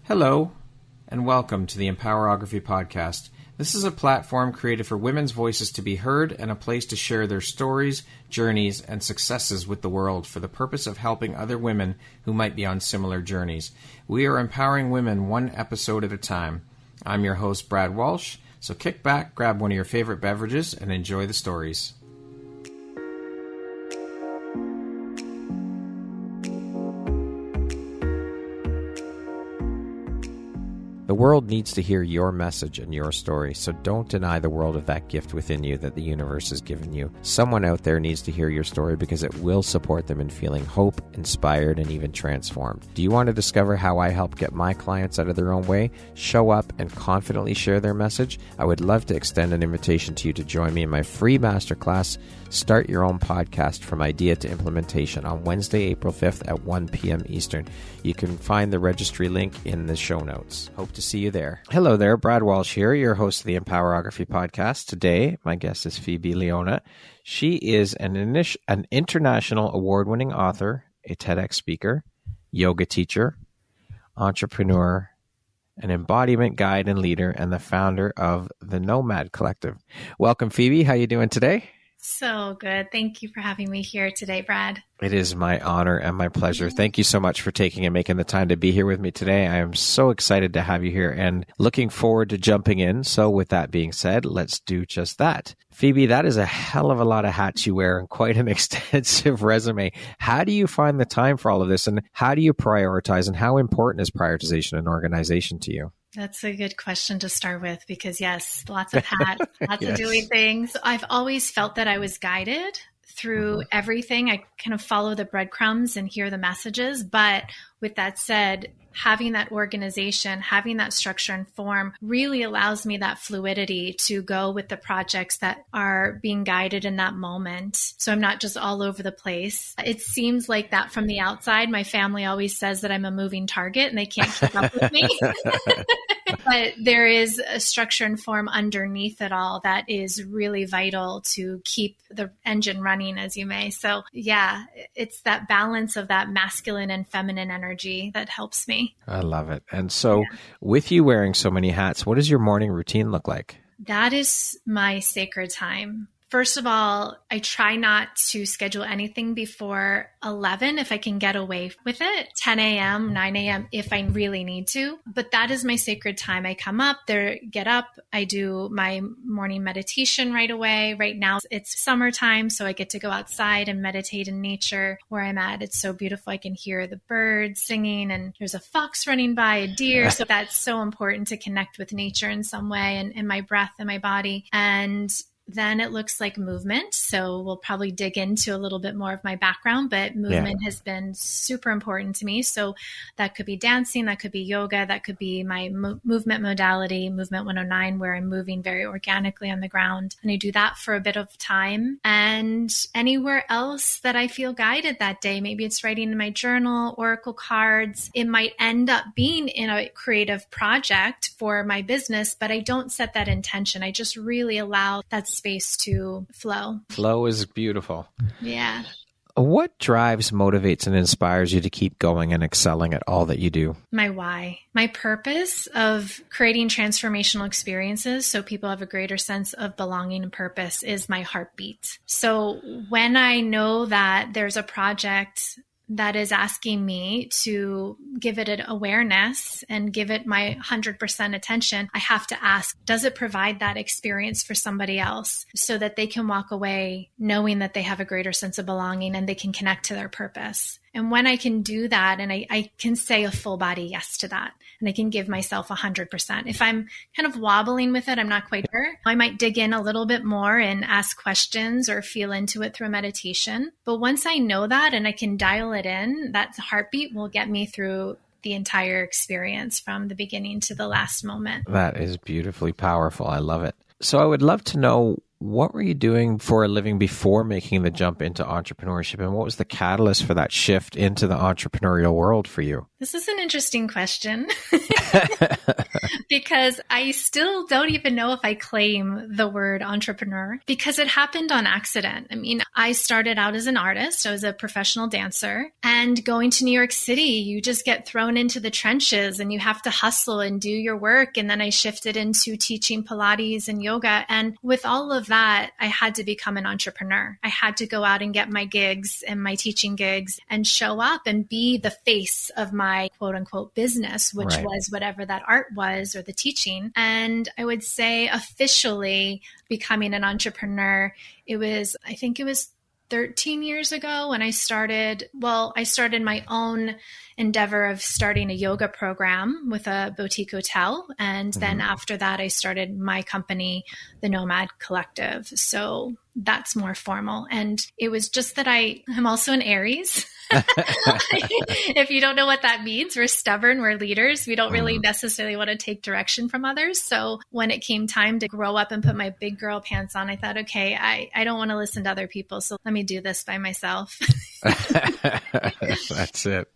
Hello, and welcome to the Empowerography Podcast. This is a platform created for women's voices to be heard and a place to share their stories, journeys, and successes with the world for the purpose of helping other women who might be on similar journeys. We are empowering women one episode at a time. I'm your host, Brad Walsh, so kick back, grab one of your favorite beverages, and enjoy the stories. The world needs to hear your message and your story, so don't deny the world of that gift within you that the universe has given you. Someone out there needs to hear your story because it will support them in feeling hope, inspired, and even transformed. Do you want to discover how I help get my clients out of their own way, show up, and confidently share their message? I would love to extend an invitation to you to join me in my free masterclass, Start Your Own Podcast from Idea to Implementation, on Wednesday, April 5th at 1 p.m. Eastern. You can find the registry link in the show notes. Hope to see you there. Hello there, Brad Walsh here, your host of the Empowerography Podcast. Today, my guest is Phoebe Leona. She is an international award-winning author, a TEDx speaker, yoga teacher, entrepreneur, an embodiment guide and leader, and the founder of the nOMad Collective. Welcome, Phoebe. How you doing today? So good. Thank you for having me here today, Brad. It is my honor and my pleasure. Thank you so much for taking and making the time to be here with me today. I am so excited to have you here and looking forward to jumping in. So with that being said, let's do just that. Phoebe, that is a hell of a lot of hats you wear and quite an extensive resume. How do you find the time for all of this, and how do you prioritize, and how important is prioritization and organization to you? That's a good question to start with because, yes, lots of hats, lots of doing things. I've always felt that I was guided through everything. I kind of follow the breadcrumbs and hear the messages. But with that said, having that organization, having that structure and form really allows me that fluidity to go with the projects that are being guided in that moment. So I'm not just all over the place. It seems like that from the outside. My family always says that I'm a moving target and they can't keep up with me. But there is a structure and form underneath it all that is really vital to keep the engine running, as you may. So yeah, it's that balance of that masculine and feminine energy that helps me. I love it. And so with you wearing so many hats, what does your morning routine look like? That is my sacred time. First of all, I try not to schedule anything before 11 if I can get away with it, 10 a.m., 9 a.m. if I really need to. But that is my sacred time. I come up there, get up, I do my morning meditation right away. Right now it's summertime, so I get to go outside and meditate in nature where I'm at. It's so beautiful. I can hear the birds singing and there's a fox running by, a deer. So that's so important to connect with nature in some way and my breath and my body. And then it looks like movement. So we'll probably dig into a little bit more of my background, but movement has been super important to me. So that could be dancing, that could be yoga, that could be my movement modality, Movement 109, where I'm moving very organically on the ground. And I do that for a bit of time. And anywhere else that I feel guided that day, maybe it's writing in my journal, oracle cards. It might end up being in a creative project for my business, but I don't set that intention. I just really allow that space to flow. Flow is beautiful. Yeah. What drives, motivates, and inspires you to keep going and excelling at all that you do? My why. My purpose of creating transformational experiences so people have a greater sense of belonging and purpose is my heartbeat. So when I know that there's a project that is asking me to give it an awareness and give it my 100% attention, I have to ask, does it provide that experience for somebody else so that they can walk away knowing that they have a greater sense of belonging and they can connect to their purpose? And when I can do that, and I can say a full body yes to that, and I can give myself 100%. If I'm kind of wobbling with it, I'm not quite sure, I might dig in a little bit more and ask questions or feel into it through a meditation. But once I know that and I can dial it in, that heartbeat will get me through the entire experience from the beginning to the last moment. That is beautifully powerful. I love it. So I would love to know What were you doing for a living before making the jump into entrepreneurship? And what was the catalyst for that shift into the entrepreneurial world for you? This is an interesting question because I still don't even know if I claim the word entrepreneur because it happened on accident. I mean, I started out as an artist. I was a professional dancer, and going to New York City, you just get thrown into the trenches and you have to hustle and do your work. And then I shifted into teaching Pilates and yoga. And with all of that, I had to become an entrepreneur. I had to go out and get my gigs and my teaching gigs and show up and be the face of my quote unquote business, which was whatever that art was or the teaching. And I would say officially becoming an entrepreneur, I think it was 13 years ago when I started my own endeavor of starting a yoga program with a boutique hotel. And then after that, I started my company, the nOMad Collective. So that's more formal. And it was just that I'm also an Aries. If you don't know what that means, we're stubborn, we're leaders. We don't really necessarily want to take direction from others. So when it came time to grow up and put my big girl pants on, I thought, okay, I don't want to listen to other people. So let me do this by myself. That's it.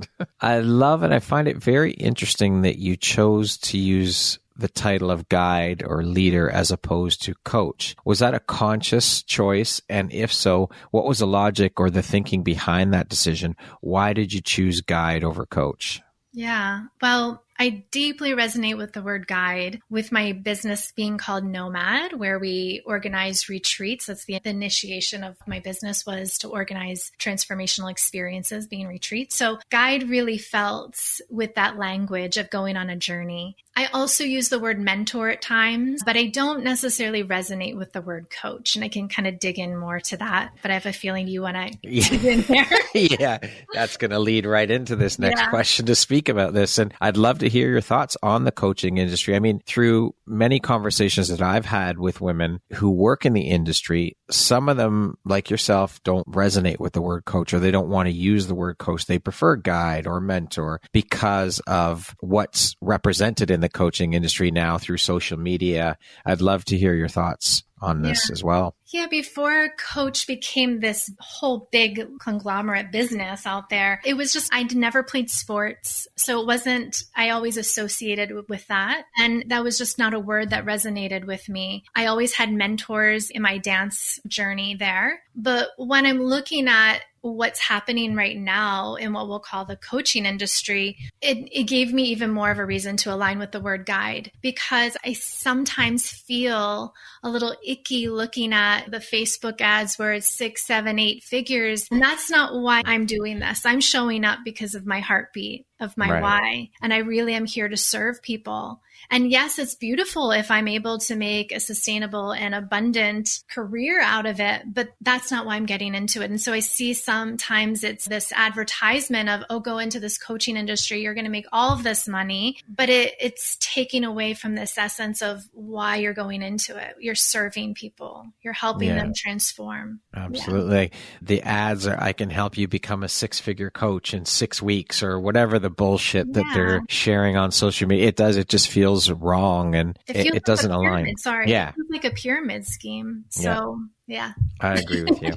I love it. I find it very interesting that you chose to use the title of guide or leader as opposed to coach. Was that a conscious choice? And if so, what was the logic or the thinking behind that decision? Why did you choose guide over coach? Yeah. Well, I deeply resonate with the word guide, with my business being called nOMad, where we organize retreats. That's the initiation of my business, was to organize transformational experiences, being retreats. So guide really felt with that language of going on a journey. I also use the word mentor at times, but I don't necessarily resonate with the word coach. And I can kind of dig in more to that. But I have a feeling you want to dig in there. Yeah, that's going to lead right into this next question to speak about this. And I'd love to hear your thoughts on the coaching industry. I mean, through many conversations that I've had with women who work in the industry, some of them, like yourself, don't resonate with the word coach, or they don't want to use the word coach. They prefer guide or mentor because of what's represented in the coaching industry now through social media. I'd love to hear your thoughts on this as well. Yeah, before coach became this whole big conglomerate business out there, it was just, I'd never played sports. So it wasn't, I always associated with that. And that was just not a word that resonated with me. I always had mentors in my dance journey there. But when I'm looking at what's happening right now in what we'll call the coaching industry, it gave me even more of a reason to align with the word guide, because I sometimes feel a little icky looking at the Facebook ads where it's 6, 7, 8 figures. And that's not why I'm doing this. I'm showing up because of my heartbeat, of my why. And I really am here to serve people. And yes, it's beautiful if I'm able to make a sustainable and abundant career out of it, but that's not why I'm getting into it. And so I see sometimes it's this advertisement of, oh, go into this coaching industry, you're going to make all of this money, but it's taking away from this essence of why you're going into it. You're serving people. You're helping them transform. Absolutely. Yeah. The ads are, I can help you become a 6-figure coach in 6 weeks, or whatever the bullshit that they're sharing on social media. It just feels wrong, and it doesn't align. It feels like a pyramid scheme. So, yeah. I agree with you.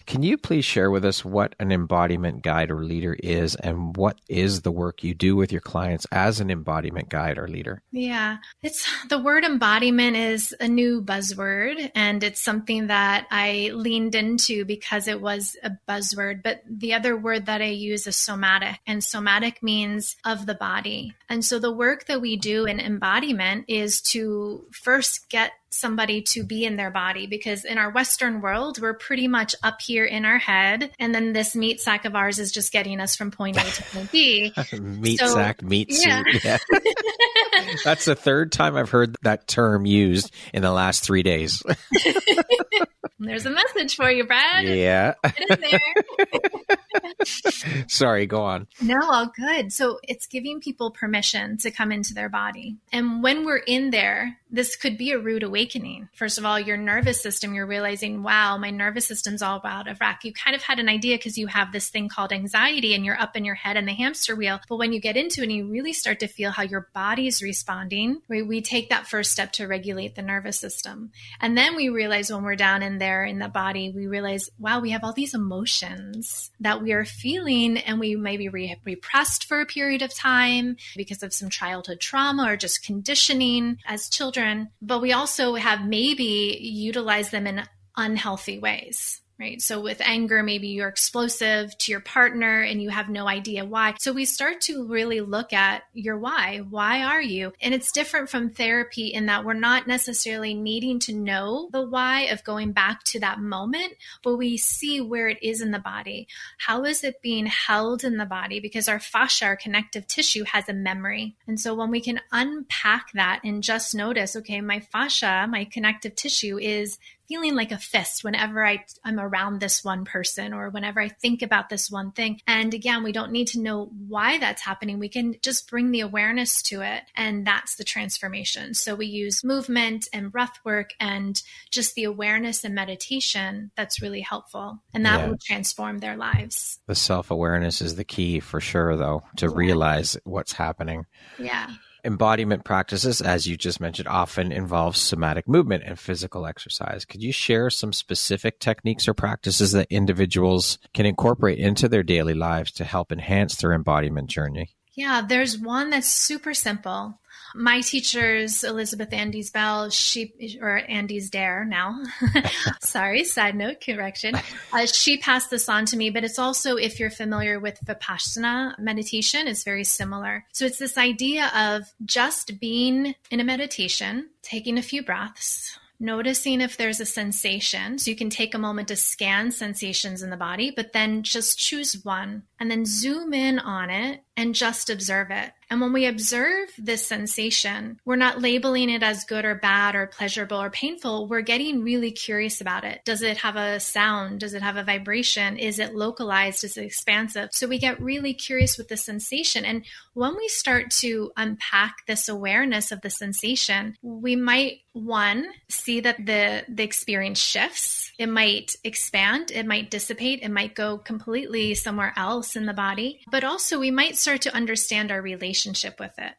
Can you please share with us what an embodiment guide or leader is, and what is the work you do with your clients as an embodiment guide or leader? Yeah, the word embodiment is a new buzzword, and it's something that I leaned into because it was a buzzword. But the other word that I use is somatic, and somatic means of the body. And so the work that we do in embodiment is to first get somebody to be in their body, because in our Western world, we're pretty much up here in our head. And then this meat sack of ours is just getting us from point A to point B. Meat sack, meat suit. Yeah. That's the third time I've heard that term used in the last 3 days. There's a message for you, Brad. Yeah. Get in there. Sorry, go on. No, all good. So it's giving people permission to come into their body. And when we're in there, this could be a rude awakening. First of all, your nervous system, you're realizing, wow, my nervous system's all out of whack. You kind of had an idea because you have this thing called anxiety and you're up in your head in the hamster wheel. But when you get into it and you really start to feel how your body's responding, we take that first step to regulate the nervous system. And then we realize when we're down in there in the body, we realize, wow, we have all these emotions that we are feeling and we may be repressed for a period of time because of some childhood trauma or just conditioning as children. But we also have maybe utilized them in unhealthy ways. Right. So with anger, maybe you're explosive to your partner and you have no idea why. So we start to really look at your why. Why are you? And it's different from therapy in that we're not necessarily needing to know the why of going back to that moment, but we see where it is in the body. How is it being held in the body? Because our fascia, our connective tissue, has a memory. And so when we can unpack that and just notice, okay, my fascia, my connective tissue is feeling like a fist whenever I'm around this one person or whenever I think about this one thing. And again, we don't need to know why that's happening. We can just bring the awareness to it. And that's the transformation. So we use movement and breath work and just the awareness and meditation that's really helpful. And that will transform their lives. The self-awareness is the key for sure, though, to realize what's happening. Yeah. Embodiment practices, as you just mentioned, often involve somatic movement and physical exercise. Could you share some specific techniques or practices that individuals can incorporate into their daily lives to help enhance their embodiment journey? Yeah, there's one that's super simple. My teachers, Elizabeth Andes Bell, or Andes Dare now, sorry, side note, correction. She passed this on to me, but it's also, if you're familiar with Vipassana meditation, it's very similar. So it's this idea of just being in a meditation, taking a few breaths, noticing if there's a sensation. So you can take a moment to scan sensations in the body, but then just choose one and then zoom in on it and just observe it. And when we observe this sensation, we're not labeling it as good or bad or pleasurable or painful. We're getting really curious about it. Does it have a sound? Does it have a vibration? Is it localized? Is it expansive? So we get really curious with the sensation. And when we start to unpack this awareness of the sensation, we might, one, see that the experience shifts. It might expand. It might dissipate. It might go completely somewhere else in the body. But also we might start to understand our relationship with it.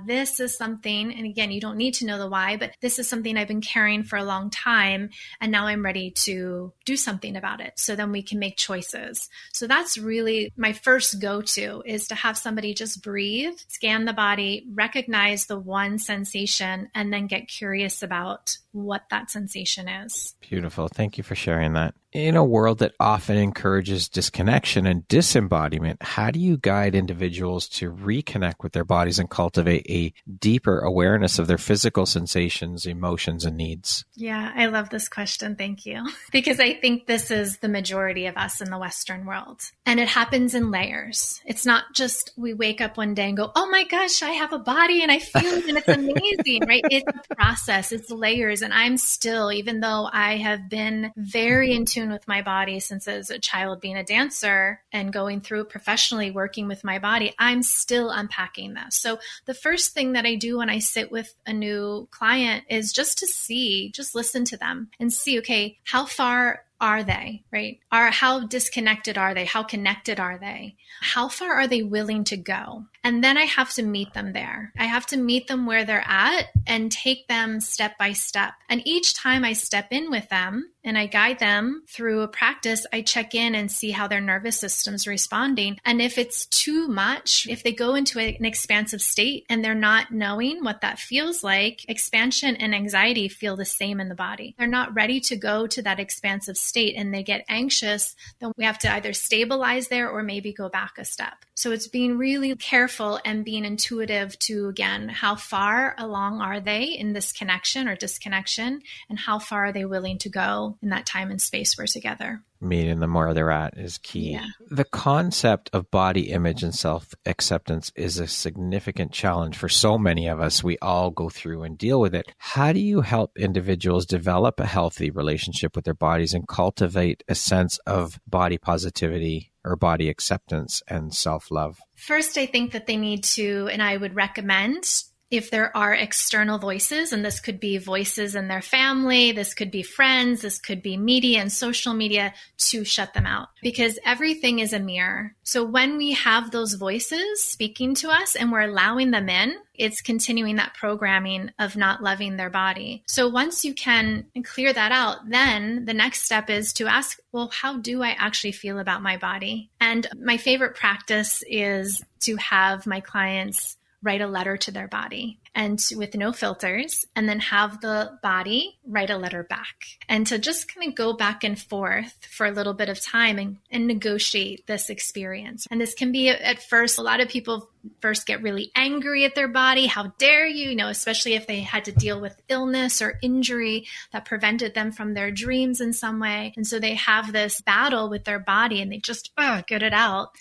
This is something, and again, you don't need to know the why, but this is something I've been carrying for a long time, and now I'm ready to do something about it. So then we can make choices. So that's really my first go-to, is to have somebody just breathe, scan the body, recognize the one sensation, and then get curious about what that sensation is. Beautiful. Thank you for sharing that. In a world that often encourages disconnection and disembodiment, how do you guide individuals to reconnect with their bodies and cultivate a deeper awareness of their physical sensations, emotions, and needs? Yeah, I love this question. Thank you. Because I think this is the majority of us in the Western world. And it happens in layers. It's not just we wake up one day and go, oh my gosh, I have a body and I feel it and it's amazing, right? It's a process. It's layers. And I'm still, even though I have been very in tune with my body since as a child, being a dancer and going through it professionally, working with my body, I'm still unpacking this. So the first thing that I do when I sit with a new client is just to see, just listen to them and see, okay, how far are they, right? How disconnected are they? How connected are they? How far are they willing to go? And then I have to meet them there. I have to meet them where they're at and take them step by step. And each time I step in with them and I guide them through a practice, I check in and see how their nervous system's responding. And if it's too much, if they go into an expansive state and they're not knowing what that feels like, expansion and anxiety feel the same in the body. They're not ready to go to that expansive state and they get anxious, then we have to either stabilize there or maybe go back a step. So it's being really careful and being intuitive to, again, how far along are they in this connection or disconnection, and how far are they willing to go in that time and space we're together. Meeting them where they're at is key. Yeah. The concept of body image and self-acceptance is a significant challenge for so many of us. We all go through and deal with it. How do you help individuals develop a healthy relationship with their bodies and cultivate a sense of body positivity or body acceptance and self-love? First, I think that they need to, and I would recommend, if there are external voices, and this could be voices in their family, this could be friends, this could be media and social media, to shut them out, because everything is a mirror. So when we have those voices speaking to us and we're allowing them in, it's continuing that programming of not loving their body. So once you can clear that out, then the next step is to ask, well, how do I actually feel about my body? And my favorite practice is to have my clients write a letter to their body, and with no filters, and then have the body write a letter back, and to just kind of go back and forth for a little bit of time and negotiate this experience. And this can be, at first, a lot of people first get really angry at their body. How dare you, especially if they had to deal with illness or injury that prevented them from their dreams in some way. And so they have this battle with their body and they just get it out.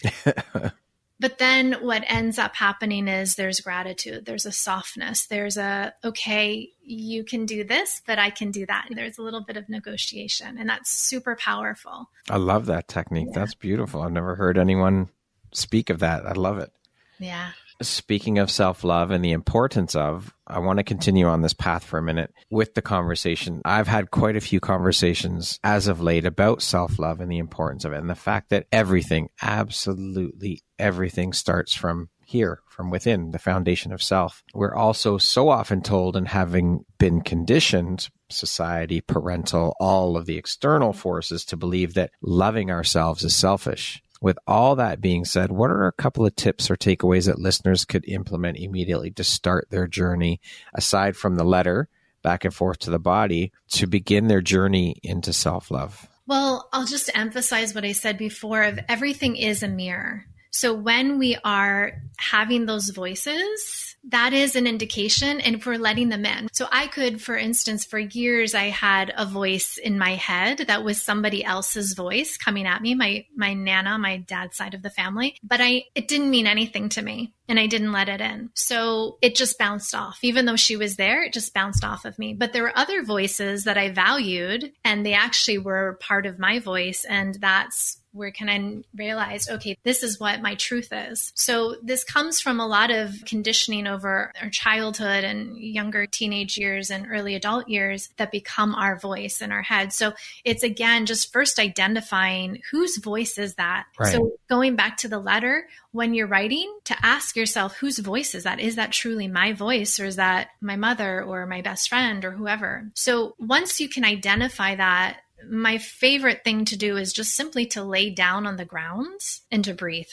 But then what ends up happening is there's gratitude, there's a softness, there's okay, you can do this, but I can do that. There's a little bit of negotiation, and that's super powerful. I love that technique. Yeah. That's beautiful. I've never heard anyone speak of that. I love it. Yeah. Speaking of self-love and the importance of, I want to continue on this path for a minute with the conversation. I've had quite a few conversations as of late about self-love and the importance of it, and the fact that everything, absolutely everything, starts from here, from within, the foundation of self. We're also so often told, and having been conditioned, society, parental, all of the external forces, to believe that loving ourselves is selfish. With all that being said, what are a couple of tips or takeaways that listeners could implement immediately to start their journey, aside from the letter back and forth to the body, to begin their journey into self-love? Well, I'll just emphasize what I said before of everything is a mirror. So when we are having those voices, that is an indication, and if we're letting them in. So I could, for instance, for years, I had a voice in my head that was somebody else's voice coming at me, my Nana, my dad's side of the family, but it didn't mean anything to me, and I didn't let it in. So it just bounced off. Even though she was there, it just bounced off of me. But there were other voices that I valued, and they actually were part of my voice, and that's where can I realize, okay, this is what my truth is. So this comes from a lot of conditioning over our childhood and younger teenage years and early adult years that become our voice in our head. So it's, again, just first identifying whose voice is that. Right. So going back to the letter, when you're writing, to ask yourself, whose voice is that? Is that truly my voice, or is that my mother or my best friend or whoever? So once you can identify that, my favorite thing to do is just simply to lay down on the ground and to breathe.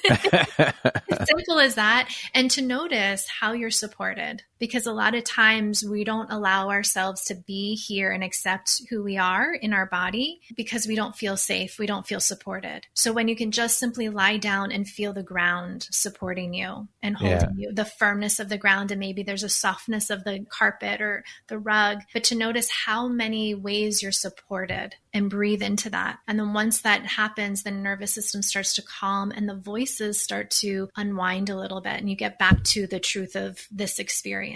As simple as that. And to notice how you're supported. Because a lot of times we don't allow ourselves to be here and accept who we are in our body because we don't feel safe. We don't feel supported. So when you can just simply lie down and feel the ground supporting you and holding you, the firmness of the ground, and maybe there's a softness of the carpet or the rug, but to notice how many ways you're supported and breathe into that. And then once that happens, the nervous system starts to calm and the voices start to unwind a little bit, and you get back to the truth of this experience.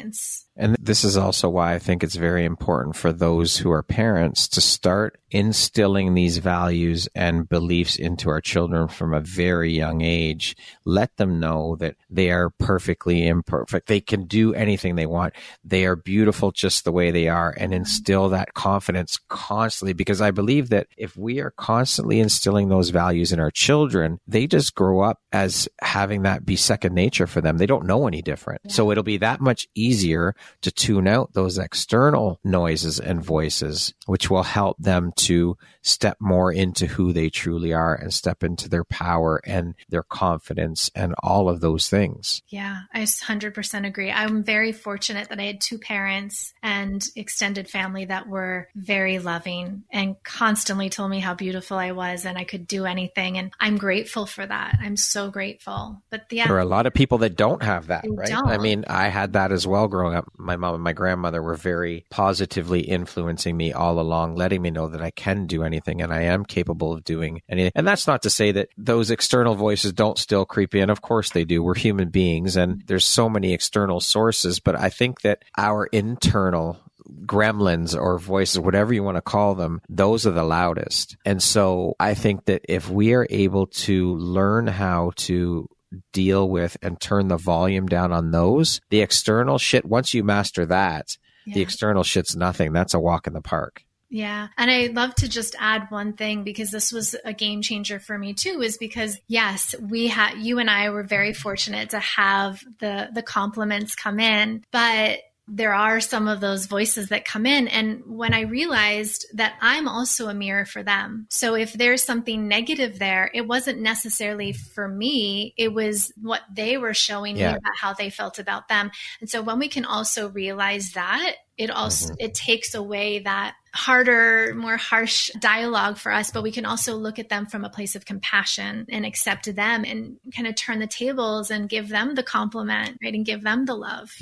And this is also why I think it's very important for those who are parents to start instilling these values and beliefs into our children from a very young age. Let them know that they are perfectly imperfect. They can do anything they want. They are beautiful just the way they are, and instill that confidence constantly, because I believe that if we are constantly instilling those values in our children, they just grow up as having that be second nature for them. They don't know any different. Yeah. So it'll be that much easier to tune out those external noises and voices, which will help them to step more into who they truly are and step into their power and their confidence and all of those things. Yeah, I 100% agree. I'm very fortunate that I had two parents and extended family that were very loving and constantly told me how beautiful I was and I could do anything. And I'm grateful for that. I'm so grateful. But there are a lot of people that don't have that, right? Don't. I mean, I had that as well growing up. My mom and my grandmother were very positively influencing me all along, letting me know that I can do anything and I am capable of doing anything. And that's not to say that those external voices don't still creep in. Of course they do. We're human beings and there's so many external sources. But I think that our internal gremlins or voices, whatever you want to call them, those are the loudest. And so I think that if we are able to learn how to deal with and turn the volume down on those, the external shit, once you master that, the external shit's nothing. That's a walk in the park. Yeah. And I'd love to just add one thing, because this was a game changer for me too, is because yes, you and I were very fortunate to have the compliments come in, but there are some of those voices that come in. And when I realized that I'm also a mirror for them. So if there's something negative there, it wasn't necessarily for me. It was what they were showing me about how they felt about them. And so when we can also realize that, it also, it takes away that harder, more harsh dialogue for us, but we can also look at them from a place of compassion and accept them and kind of turn the tables and give them the compliment, right? And give them the love.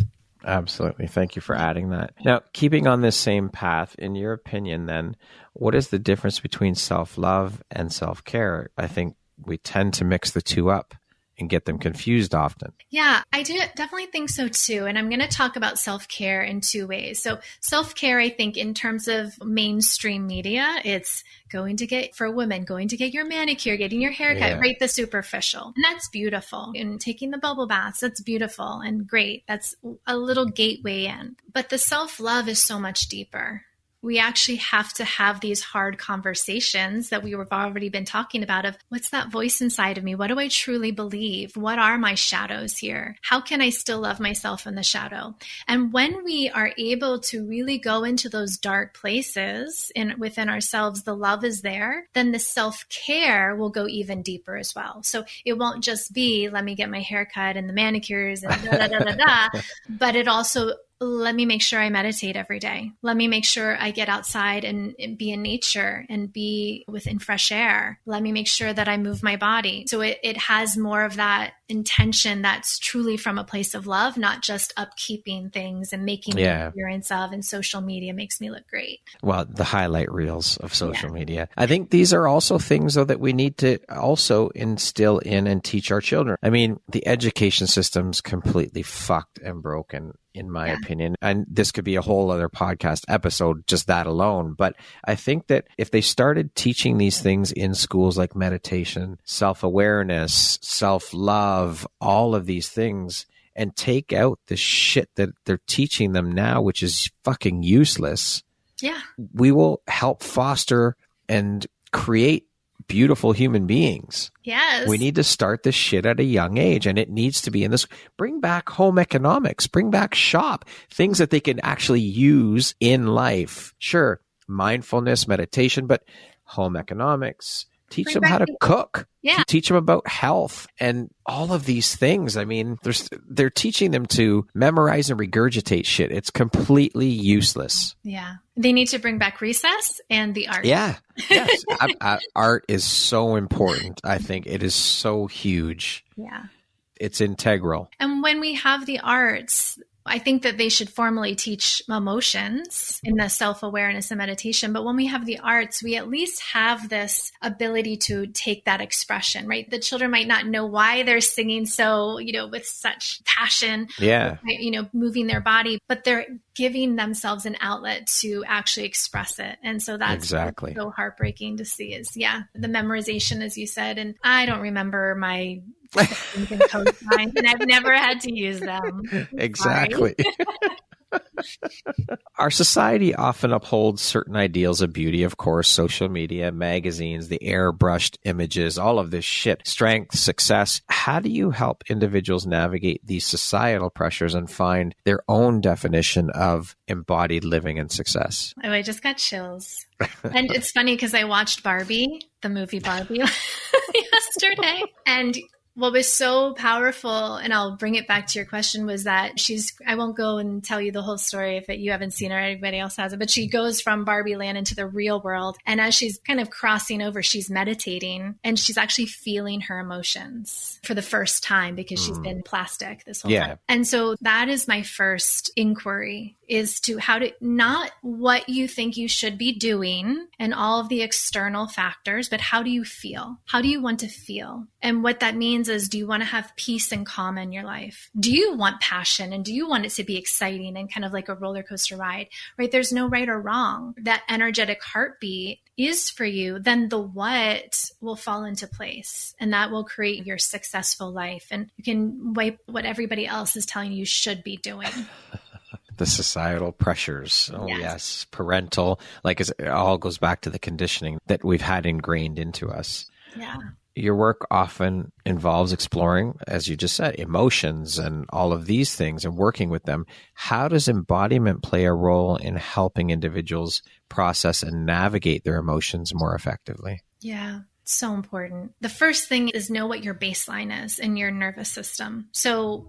Absolutely. Thank you for adding that. Now, keeping on this same path, in your opinion, then, what is the difference between self-love and self-care? I think we tend to mix the two up and get them confused often. Yeah, I do definitely think so too. And I'm going to talk about self-care in two ways. So self-care, I think in terms of mainstream media, it's going to get your manicure, getting your haircut, right? The superficial. And that's beautiful. And taking the bubble baths, that's beautiful and great. That's a little gateway in. But the self-love is so much deeper. We actually have to have these hard conversations that we've already been talking about of what's that voice inside of me? What do I truly believe? What are my shadows here? How can I still love myself in the shadow? And when we are able to really go into those dark places within ourselves, the love is there, then the self-care will go even deeper as well. So it won't just be, let me get my hair cut and the manicures and but it also, let me make sure I meditate every day. Let me make sure I get outside and be in nature and be within fresh air. Let me make sure that I move my body. So it has more of that intention that's truly from a place of love, not just upkeeping things and making the appearance of, and social media makes me look great. Well, the highlight reels of social media. I think these are also things, though, that we need to also instill in and teach our children. I mean, the education system's completely fucked and broken, in my opinion. And this could be a whole other podcast episode, just that alone. But I think that if they started teaching these things in schools like meditation, self-awareness, self-love, all of these things, and take out the shit that they're teaching them now, which is fucking useless, we will help foster and create beautiful human beings. Yes. We need to start this shit at a young age, and it needs to be in this. Bring back home economics, bring back shop, things that they can actually use in life. Sure, mindfulness, meditation, but home economics. Teach them how to cook. Teach them about health and all of these things. I mean, they're teaching them to memorize and regurgitate shit. It's completely useless. Yeah. They need to bring back recess and the art. Yeah. Yes. Art is so important. I think it is so huge. Yeah. It's integral. And when we have the arts, I think that they should formally teach emotions in the self-awareness and meditation. But when we have the arts, we at least have this ability to take that expression, right? The children might not know why they're singing so, with such passion, moving their body, but they're giving themselves an outlet to actually express it. And so that's so heartbreaking to see is, the memorization, as you said. And I don't remember my and I've never had to use them. Exactly. Our society often upholds certain ideals of beauty, of course, social media, magazines, the airbrushed images, all of this shit, strength, success. How do you help individuals navigate these societal pressures and find their own definition of embodied living and success? Oh, I just got chills. And it's funny because I watched Barbie, the movie Barbie, yesterday. And what was so powerful, and I'll bring it back to your question, was that I won't go and tell you the whole story if you haven't seen it or anybody else has it, but she goes from Barbie land into the real world. And as she's kind of crossing over, she's meditating and she's actually feeling her emotions for the first time because she's been plastic this whole time. And so that is my first inquiry, is to not what you think you should be doing and all of the external factors, but how do you feel? How do you want to feel? And what that means is, do you want to have peace and calm in your life? Do you want passion? And do you want it to be exciting and kind of like a roller coaster ride, right? There's no right or wrong. That energetic heartbeat is for you, then the what will fall into place, and that will create your successful life. And you can wipe what everybody else is telling you should be doing. The societal pressures. Oh, yes. Parental, like it all goes back to the conditioning that we've had ingrained into us. Yeah. Your work often involves exploring, as you just said, emotions and all of these things and working with them. How does embodiment play a role in helping individuals process and navigate their emotions more effectively? Yeah. So important. The first thing is know what your baseline is in your nervous system. So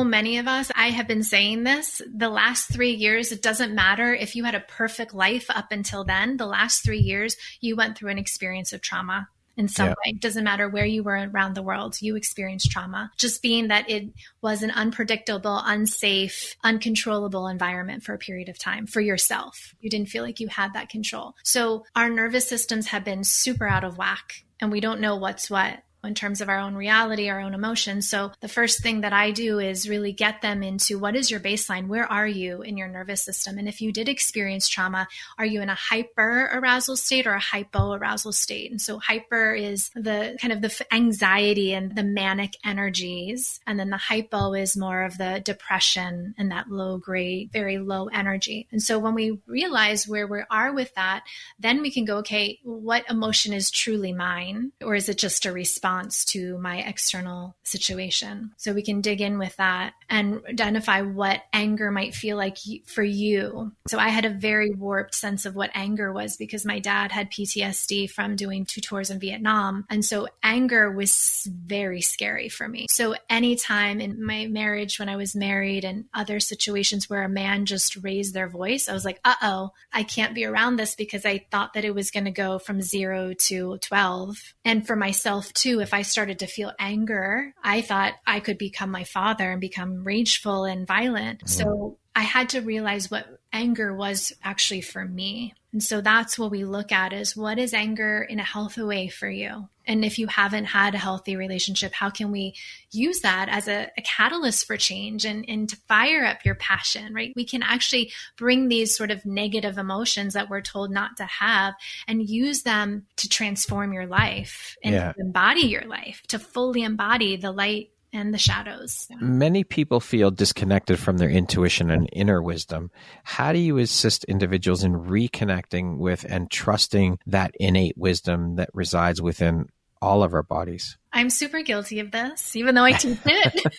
many of us, I have been saying this, the last 3 years, it doesn't matter if you had a perfect life up until then, the last 3 years, you went through an experience of trauma in some way. It doesn't matter where you were around the world, you experienced trauma. Just being that it was an unpredictable, unsafe, uncontrollable environment for a period of time for yourself. You didn't feel like you had that control. So our nervous systems have been super out of whack, and we don't know what's what in terms of our own reality, our own emotions. So the first thing that I do is really get them into what is your baseline? Where are you in your nervous system? And if you did experience trauma, are you in a hyper arousal state or a hypo arousal state? And so hyper is the kind of the anxiety and the manic energies. And then the hypo is more of the depression and that low grade, very low energy. And so when we realize where we are with that, then we can go, okay, what emotion is truly mine? Or is it just a response to my external situation? So we can dig in with that and identify what anger might feel like for you. So I had a very warped sense of what anger was because my dad had PTSD from doing 2 tours in Vietnam. And so anger was very scary for me. So anytime in my marriage, when I was married and other situations where a man just raised their voice, I was like, uh-oh, I can't be around this because I thought that it was going to go from 0 to 12. And for myself too, if I started to feel anger, I thought I could become my father and become rageful and violent. So I had to realize what anger was actually for me. And so that's what we look at is what is anger in a healthy way for you? And if you haven't had a healthy relationship, how can we use that as a catalyst for change and to fire up your passion, right? We can actually bring these sort of negative emotions that we're told not to have and use them to transform your life and to embody your life, to fully embody the light and the shadows. Many people feel disconnected from their intuition and inner wisdom. How do you assist individuals in reconnecting with and trusting that innate wisdom that resides within all of our bodies? I'm super guilty of this, even though I teach it.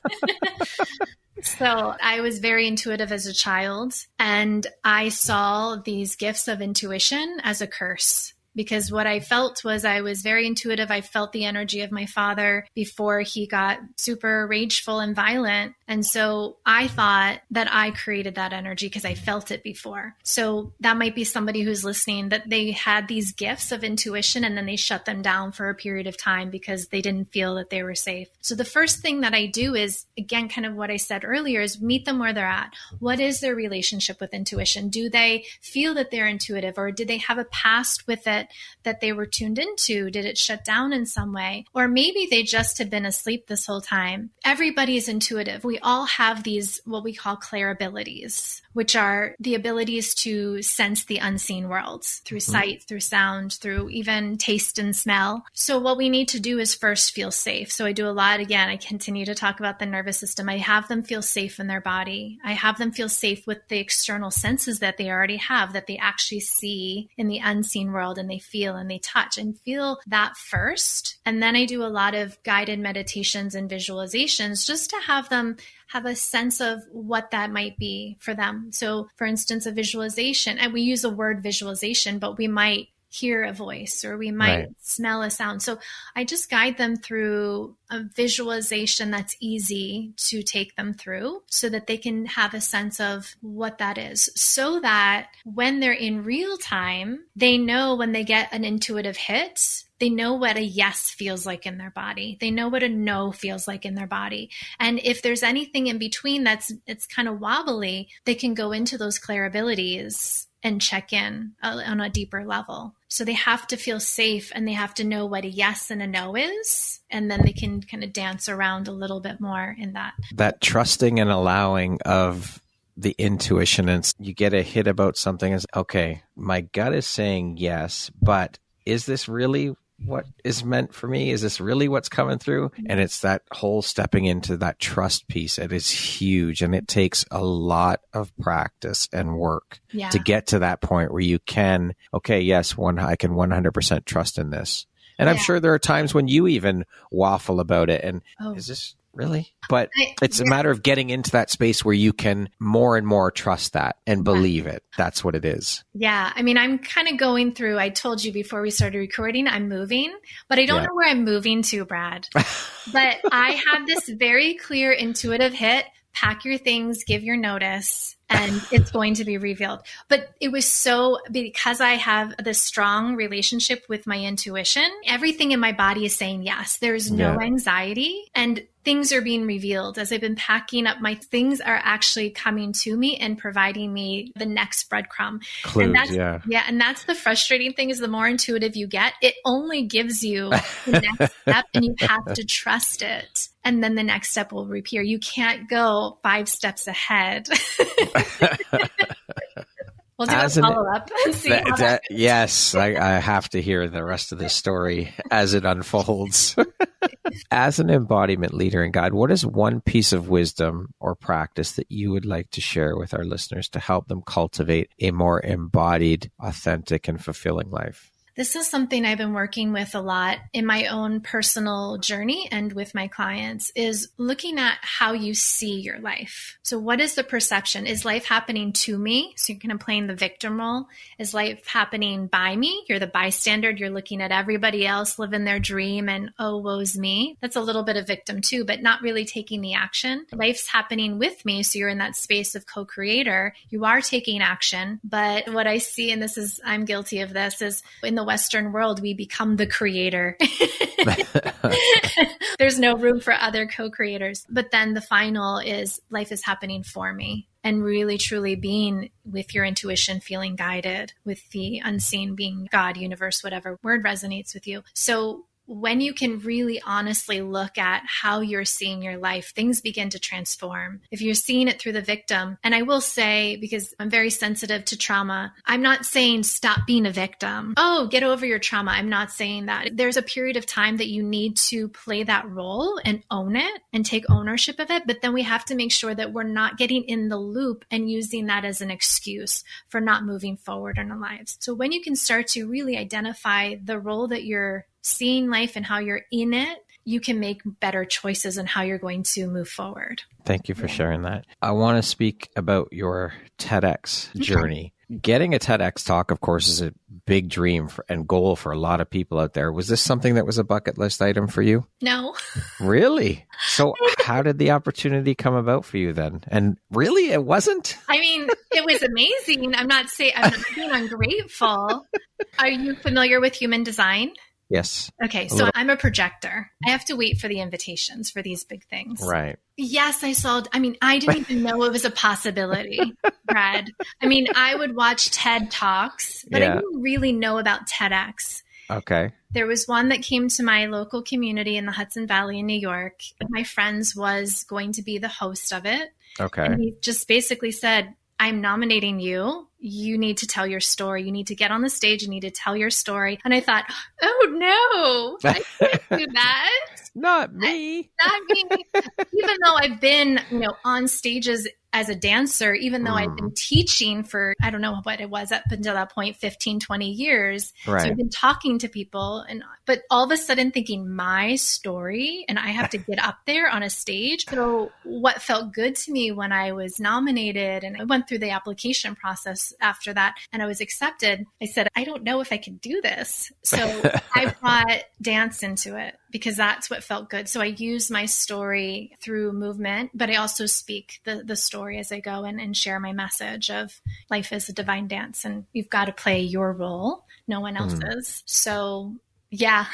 So I was very intuitive as a child, and I saw these gifts of intuition as a curse. Because what I felt was I was very intuitive. I felt the energy of my father before he got super rageful and violent. And so I thought that I created that energy because I felt it before. So that might be somebody who's listening that they had these gifts of intuition and then they shut them down for a period of time because they didn't feel that they were safe. So the first thing that I do is, again, kind of what I said earlier, is meet them where they're at. What is their relationship with intuition? Do they feel that they're intuitive, or did they have a past with it that they were tuned into? Did it shut down in some way? Or maybe they just had been asleep this whole time. Everybody is intuitive. We all have these, what we call clairabilities, which are the abilities to sense the unseen worlds through sight, through sound, through even taste and smell. So what we need to do is first feel safe. So I do a lot, again, I continue to talk about the nervous system. I have them feel safe in their body. I have them feel safe with the external senses that they already have, that they actually see in the unseen world, and they feel and they touch, and feel that first. And then I do a lot of guided meditations and visualizations just to have them have a sense of what that might be for them. So for instance, a visualization, and we use the word visualization, but we might hear a voice or we might smell a sound. So I just guide them through a visualization that's easy to take them through so that they can have a sense of what that is, so that when they're in real time, they know when they get an intuitive hit, they know what a yes feels like in their body. They know what a no feels like in their body. And if there's anything in between it's kind of wobbly, they can go into those clairabilities and check in on a deeper level. So they have to feel safe, and they have to know what a yes and a no is. And then they can kind of dance around a little bit more in that. That trusting and allowing of the intuition and you get a hit about something as, okay, my gut is saying yes, but is this really what is meant for me? Is this really what's coming through? And it's that whole stepping into that trust piece. It is huge. And it takes a lot of practice and work to get to that point where you can, okay, yes, I can 100% trust in this. And I'm sure there are times when you even waffle about it. And is this really? But it's a matter of getting into that space where you can more and more trust that and believe it. That's what it is. Yeah. I mean, I'm kind of going through, I told you before we started recording, I'm moving, but I don't know where I'm moving to, Brad. But I had this very clear intuitive hit, pack your things, give your notice, and it's going to be revealed. But it was because I have this strong relationship with my intuition, everything in my body is saying yes. There's no anxiety and things are being revealed. As I've been packing up, my things are actually coming to me and providing me the next breadcrumb. Clues, and that's the frustrating thing is the more intuitive you get, it only gives you the next step and you have to trust it. And then the next step will appear. You can't go 5 steps ahead. We'll do a follow-up. Yes, I have to hear the rest of this story as it unfolds. As an embodiment leader and guide, what is one piece of wisdom or practice that you would like to share with our listeners to help them cultivate a more embodied, authentic, and fulfilling life? This is something I've been working with a lot in my own personal journey and with my clients is looking at how you see your life. So what is the perception? Is life happening to me? So you're kind of playing the victim role. Is life happening by me? You're the bystander. You're looking at everybody else living their dream and, oh, woe's me. That's a little bit of victim too, but not really taking the action. Life's happening with me. So you're in that space of co-creator. You are taking action. But what I see, and I'm guilty of this, is in the Western world, we become the creator. There's no room for other co-creators. But then the final is life is happening for me. And really, truly being with your intuition, feeling guided with the unseen being God, universe, whatever word resonates with you. So when you can really honestly look at how you're seeing your life, things begin to transform. If you're seeing it through the victim, and I will say, because I'm very sensitive to trauma, I'm not saying stop being a victim. Oh, get over your trauma. I'm not saying that. There's a period of time that you need to play that role and own it and take ownership of it. But then we have to make sure that we're not getting in the loop and using that as an excuse for not moving forward in our lives. So when you can start to really identify the role that you're seeing life and how you're in it, you can make better choices on how you're going to move forward. Thank you for sharing that. I want to speak about your TEDx journey. Getting a TEDx talk, of course, is a big dream and goal for a lot of people out there. Was this something that was a bucket list item for you? No. Really? So how did the opportunity come about for you then? And really, it wasn't? I mean, it was amazing. I'm not being ungrateful. Are you familiar with human design? Yes. Okay. So I'm a projector. I have to wait for the invitations for these big things. Right. Yes, I didn't even know it was a possibility, Brad. I would watch TED Talks, but I didn't really know about TEDx. Okay. There was one that came to my local community in the Hudson Valley in New York. My friends was going to be the host of it. Okay. And he just basically said, I'm nominating you. You need to tell your story. You need to get on the stage. You need to tell your story. And I thought, oh no, I can't do that. Not me. Not me. Even though I've been, on stages as a dancer, even though I've been teaching for, I don't know what it was up until that point, 15, 20 years. Right. So I've been talking to people but all of a sudden thinking my story and I have to get up there on a stage. So what felt good to me when I was nominated and I went through the application process after that and I was accepted, I said, I don't know if I could do this. So I brought dance into it because that's what felt good. So I use my story through movement, but I also speak the story as I go and share my message of life is a divine dance and you've got to play your role, no one else's. So yeah.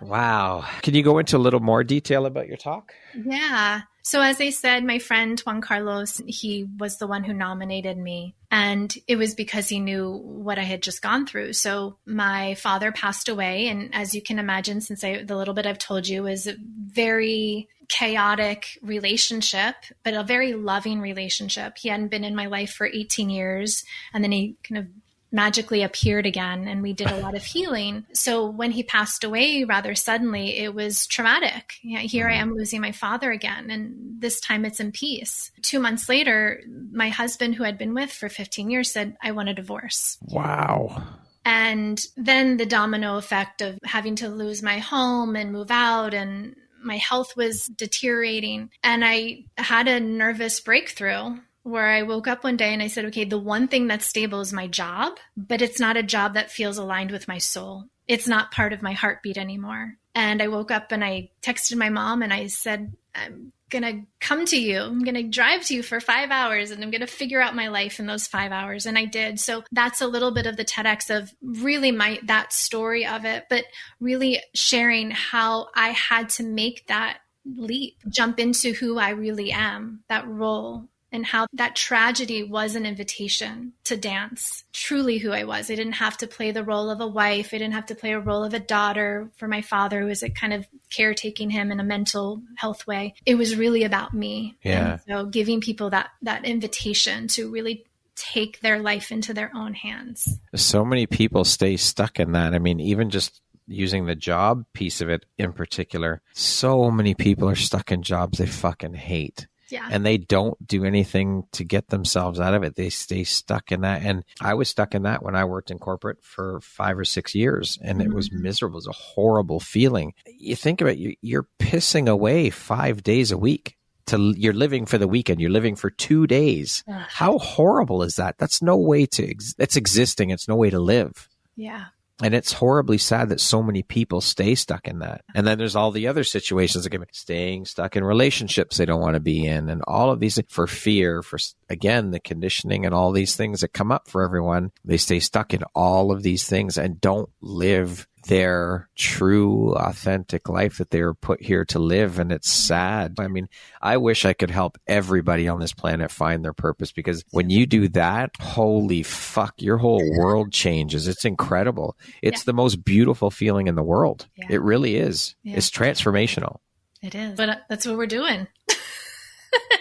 Wow. Can you go into a little more detail about your talk? Yeah. So as I said, my friend Juan Carlos, he was the one who nominated me. And it was because he knew what I had just gone through. So my father passed away. And as you can imagine, since the little bit I've told you is very chaotic relationship, but a very loving relationship. He hadn't been in my life for 18 years. And then he kind of magically appeared again, and we did a lot of healing. So when he passed away rather suddenly, it was traumatic. Here I am losing my father again, and this time it's in peace. 2 months later, my husband, who I'd been with for 15 years, said, I want a divorce. Wow. And then the domino effect of having to lose my home and move out, and my health was deteriorating. And I had a nervous breakthrough where I woke up one day and I said, okay, the one thing that's stable is my job, but it's not a job that feels aligned with my soul. It's not part of my heartbeat anymore. And I woke up and I texted my mom and I said, I'm going to come to you. I'm going to drive to you for 5 hours and I'm going to figure out my life in those 5 hours. And I did. So that's a little bit of the TEDx of really that story of it, but really sharing how I had to make that leap, jump into who I really am, that role. And how that tragedy was an invitation to dance truly who I was. I didn't have to play the role of a wife. I didn't have to play a role of a daughter for my father, who was kind of caretaking him in a mental health way. It was really about me. Yeah. And so giving people that invitation to really take their life into their own hands. So many people stay stuck in that. I mean, even just using the job piece of it in particular, so many people are stuck in jobs they fucking hate. Yeah. And they don't do anything to get themselves out of it. They stay stuck in that. And I was stuck in that when I worked in corporate for 5 or 6 years, and it was miserable. It was a horrible feeling. You think about it, you're pissing away 5 days a week. You're living for the weekend. You're living for 2 days. How horrible is that? That's no way it's existing. It's no way to live. Yeah. And it's horribly sad that so many people stay stuck in that. And then there's all the other situations, like staying stuck in relationships they don't want to be in, and all of these for fear, for, again, the conditioning and all these things that come up for everyone. They stay stuck in all of these things and don't live their true, authentic life that they were put here to live. And it's sad. I mean, I wish I could help everybody on this planet find their purpose, because when you do that, holy fuck, your whole world changes. It's incredible. It's the most beautiful feeling in the world. Yeah. It really is. Yeah. It's transformational. It is. But that's what we're doing.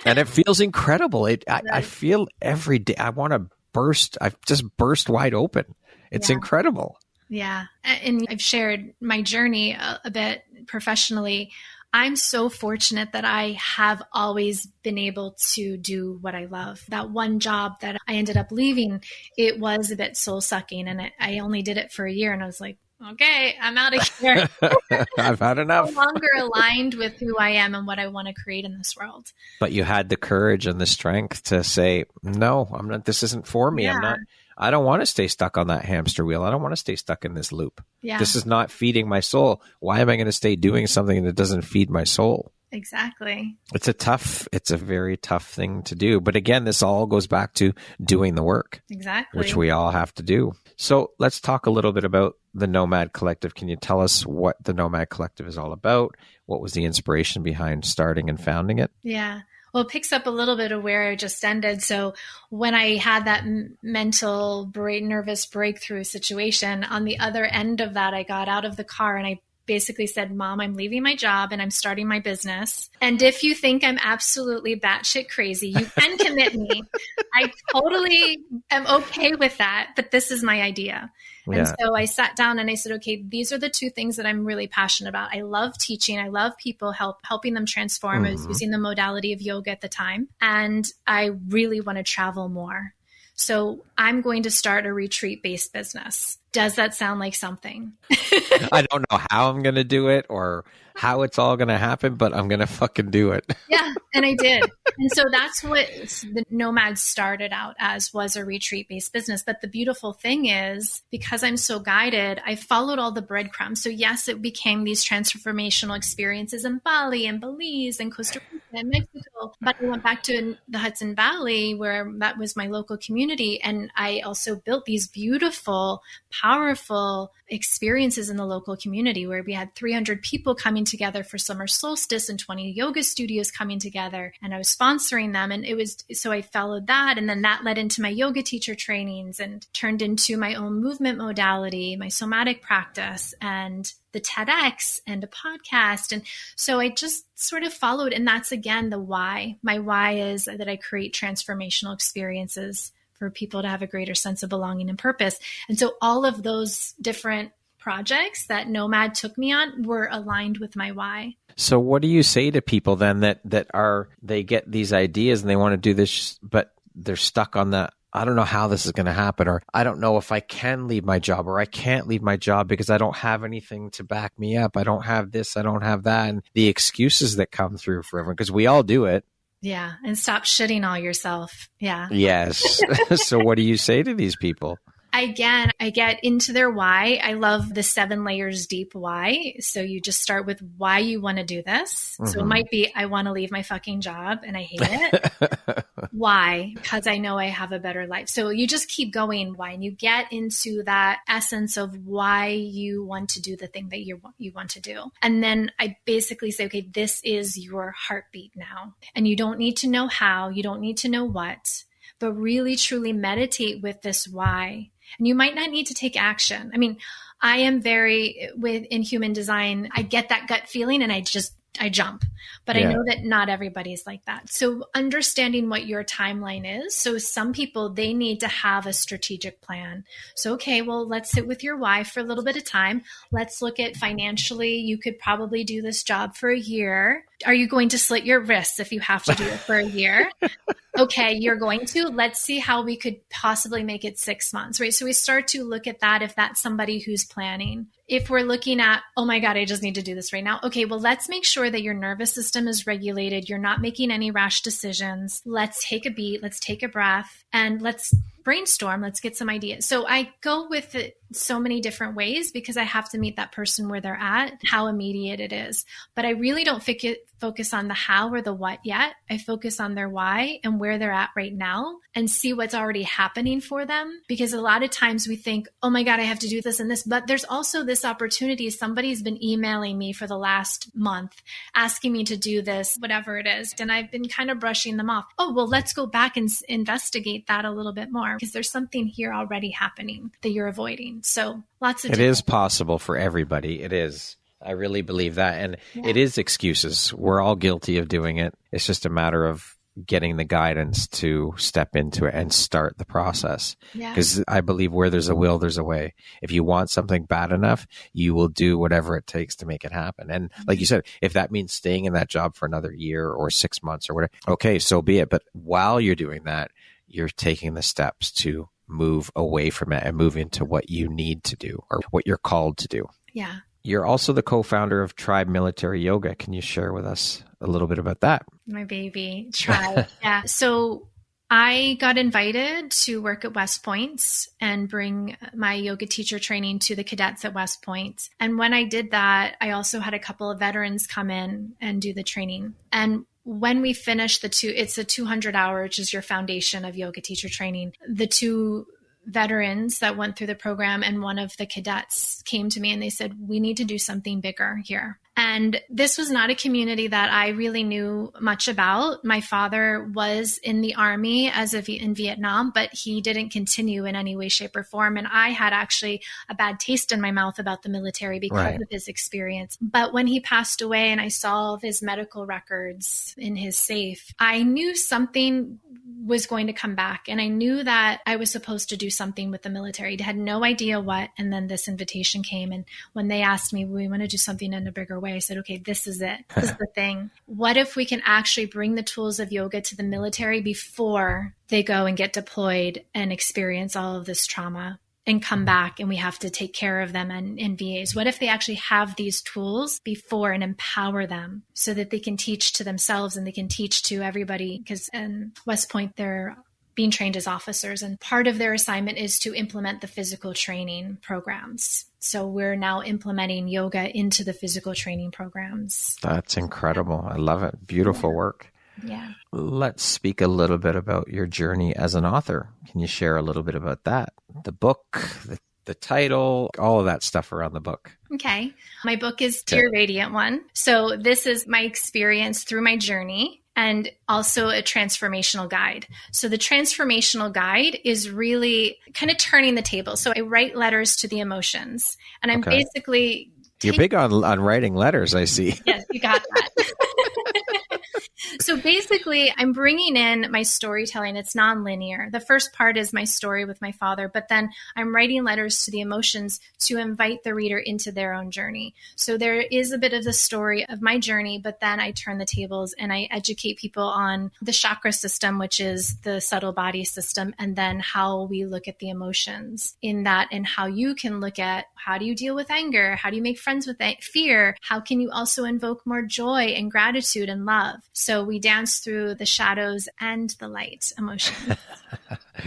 And it feels incredible. I feel every day I want to burst. I've just burst wide open. It's incredible. Yeah. And I've shared my journey a bit professionally. I'm so fortunate that I have always been able to do what I love. That one job that I ended up leaving, it was a bit soul sucking, and I only did it for a year, and I was like, okay, I'm out of here. I've had enough. No longer aligned with who I am and what I want to create in this world. But you had the courage and the strength to say, no, I'm not, this isn't for me. Yeah. I don't want to stay stuck on that hamster wheel. I don't want to stay stuck in this loop. Yeah. This is not feeding my soul. Why am I going to stay doing something that doesn't feed my soul? Exactly. It's a very tough thing to do. But again, this all goes back to doing the work. Exactly. Which we all have to do. So let's talk a little bit about the nOMad Collective. Can you tell us what the nOMad Collective is all about? What was the inspiration behind starting and founding it? Yeah. Well, it picks up a little bit of where I just ended. So when I had that mental nervous breakthrough situation, on the other end of that, I got out of the car and I basically said, Mom, I'm leaving my job and I'm starting my business. And if you think I'm absolutely batshit crazy, you can commit me. I totally am okay with that, but this is my idea. Yeah. And so I sat down and I said, okay, these are the two things that I'm really passionate about. I love teaching. I love people, helping them transform. I was using the modality of yoga at the time, and I really want to travel more. So I'm going to start a retreat-based business. Does that sound like something? I don't know how I'm going to do it or how it's all going to happen, but I'm going to fucking do it. Yeah, and I did. And so that's what the nOMad started out as, was a retreat-based business. But the beautiful thing is, because I'm so guided, I followed all the breadcrumbs. So yes, it became these transformational experiences in Bali and Belize and Costa Rica and Mexico. But I went back to the Hudson Valley, where that was my local community. And I also built these beautiful, powerful experiences in the local community where we had 300 people coming together for summer solstice and 20 yoga studios coming together. And I was sponsoring them. And so I followed that. And then that led into my yoga teacher trainings and turned into my own movement modality, my somatic practice, and the TEDx and a podcast. And so I just sort of followed. And that's, again, the why. My why is that I create transformational experiences for people to have a greater sense of belonging and purpose. And so all of those different projects that nOMad took me on were aligned with my why. So what do you say to people then that they get these ideas and they want to do this, but they're stuck on I don't know how this is going to happen, or I don't know if I can leave my job, or I can't leave my job because I don't have anything to back me up. I don't have this, I don't have that. And the excuses that come through for everyone, because we all do it. Yeah. And stop shitting all yourself. Yeah. Yes. So what do you say to these people? Again, I get into their why. I love the 7 layers deep why. So you just start with why you want to do this. So it might be, I want to leave my fucking job and I hate it. Why? Because I know I have a better life. So you just keep going why, and you get into that essence of why you want to do the thing that you want to do. And then I basically say, okay, this is your heartbeat now. And you don't need to know how, you don't need to know what, but really truly meditate with this why. And you might not need to take action. I mean, I am in human design, I get that gut feeling and I jump, but I know that not everybody's like that. So understanding what your timeline is. So some people, they need to have a strategic plan. So, okay, well, let's sit with your why for a little bit of time. Let's look at financially, you could probably do this job for a year. Are you going to slit your wrists if you have to do it for a year? Okay, you're going to. Let's see how we could possibly make it 6 months, right? So we start to look at that if that's somebody who's planning. If we're looking at, oh my God, I just need to do this right now. Okay, well, let's make sure that your nervous system is regulated. You're not making any rash decisions. Let's take a beat. Let's take a breath and let's brainstorm. Let's get some ideas. So I go with it so many different ways because I have to meet that person where they're at, how immediate it is. But I really don't focus on the how or the what yet. I focus on their why and where they're at right now and see what's already happening for them. Because a lot of times we think, oh my God, I have to do this and this, but there's also this opportunity. Somebody's been emailing me for the last month, asking me to do this, whatever it is. And I've been kind of brushing them off. Oh, well, let's go back and investigate that a little bit more because there's something here already happening that you're avoiding. So lots of It is possible for everybody. It is. I really believe that. And it is excuses. We're all guilty of doing it. It's just a matter of getting the guidance to step into it and start the process. Because I believe where there's a will, there's a way. If you want something bad enough, you will do whatever it takes to make it happen. And like you said, if that means staying in that job for another year or 6 months or whatever, okay, so be it. But while you're doing that, you're taking the steps to move away from it and move into what you need to do or what you're called to do. Yeah. You're also the co-founder of Tribe Military Yoga. Can you share with us a little bit about that? My baby, Tribe. Yeah. So I got invited to work at West Point and bring my yoga teacher training to the cadets at West Point. And when I did that, I also had a couple of veterans come in and do the training. And when we finished it's a 200-hour, which is your foundation of yoga teacher training. The 2 veterans that went through the program and one of the cadets came to me and they said, we need to do something bigger here. And this was not a community that I really knew much about. My father was in the army in Vietnam, but he didn't continue in any way, shape, or form. And I had actually a bad taste in my mouth about the military because of his experience. But when he passed away and I saw his medical records in his safe, I knew something was going to come back. And I knew that I was supposed to do something with the military. I had no idea what. And then this invitation came. And when they asked me, we want to do something in a bigger way, I said, okay, this is it. This is the thing. What if we can actually bring the tools of yoga to the military before they go and get deployed and experience all of this trauma and come back and we have to take care of them in VAs? What if they actually have these tools before and empower them so that they can teach to themselves and they can teach to everybody? Because in West Point, they're being trained as officers, and part of their assignment is to implement the physical training programs. So we're now implementing yoga into the physical training programs. That's incredible. I love it. Beautiful work. Yeah. Let's speak a little bit about your journey as an author. Can you share a little bit about that? The book, the the title, all of that stuff around the book. Okay. My book is Dear Radiant One. So this is my experience through my journey and also a transformational guide. So the transformational guide is really kind of turning the table. So I write letters to the emotions, and I'm basically... You're big on writing letters, I see. Yes, you got that. So basically, I'm bringing in my storytelling. It's nonlinear. The first part is my story with my father, but then I'm writing letters to the emotions to invite the reader into their own journey. So there is a bit of the story of my journey, but then I turn the tables and I educate people on the chakra system, which is the subtle body system, and then how we look at the emotions in that, and how you can look at how do you deal with anger? How do you make friends with fear? How can you also invoke more joy and gratitude and love? So we dance through the shadows and the light emotions.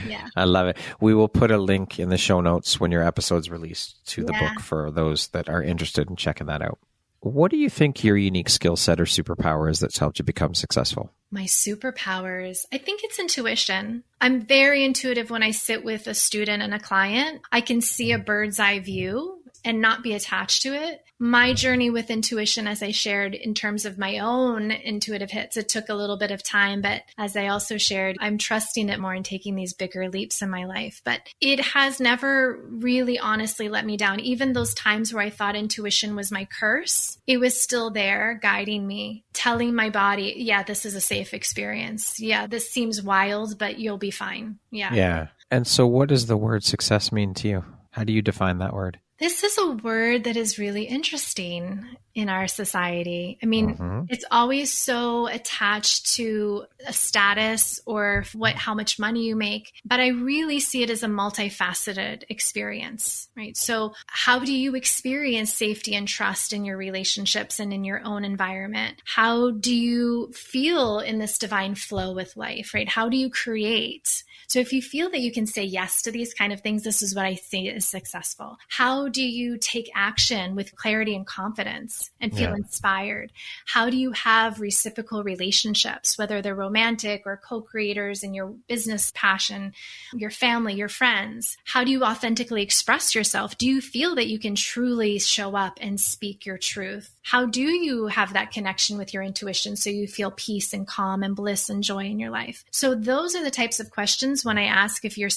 Yeah. I love it. We will put a link in the show notes when your episode's released to the book for those that are interested in checking that out. What do you think your unique skill set or superpower is that's helped you become successful? My superpowers, I think it's intuition. I'm very intuitive when I sit with a student and a client. I can see a bird's eye view and not be attached to it. My journey with intuition, as I shared in terms of my own intuitive hits, it took a little bit of time, but as I also shared, I'm trusting it more and taking these bigger leaps in my life. But it has never really honestly let me down. Even those times where I thought intuition was my curse, it was still there guiding me, telling my body, yeah, this is a safe experience. Yeah, this seems wild, but you'll be fine. Yeah. Yeah. And so what does the word success mean to you? How do you define that word? This is a word that is really interesting in our society. I mean, it's always so attached to a status or how much money you make, but I really see it as a multifaceted experience, right? So how do you experience safety and trust in your relationships and in your own environment? How do you feel in this divine flow with life, right? How do you create? So if you feel that you can say yes to these kind of things, this is what I see is successful. How do you take action with clarity and confidence and feel inspired? How do you have reciprocal relationships, whether they're romantic or co-creators in your business passion, your family, your friends? How do you authentically express yourself? Do you feel that you can truly show up and speak your truth? How do you have that connection with your intuition so you feel peace and calm and bliss and joy in your life? So those are the types of questions when I ask if you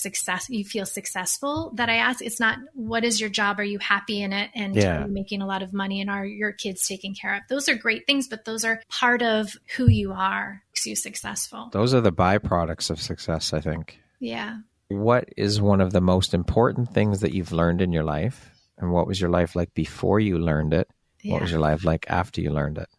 feel successful, that I ask. It's not, what is your job? Are you happy in it? And are you making a lot of money? And are your kids taken care of? Those are great things, but those are part of who you are. Makes you successful. Those are the byproducts of success, I think. Yeah. What is one of the most important things that you've learned in your life? And what was your life like before you learned it? What was your life like after you learned it?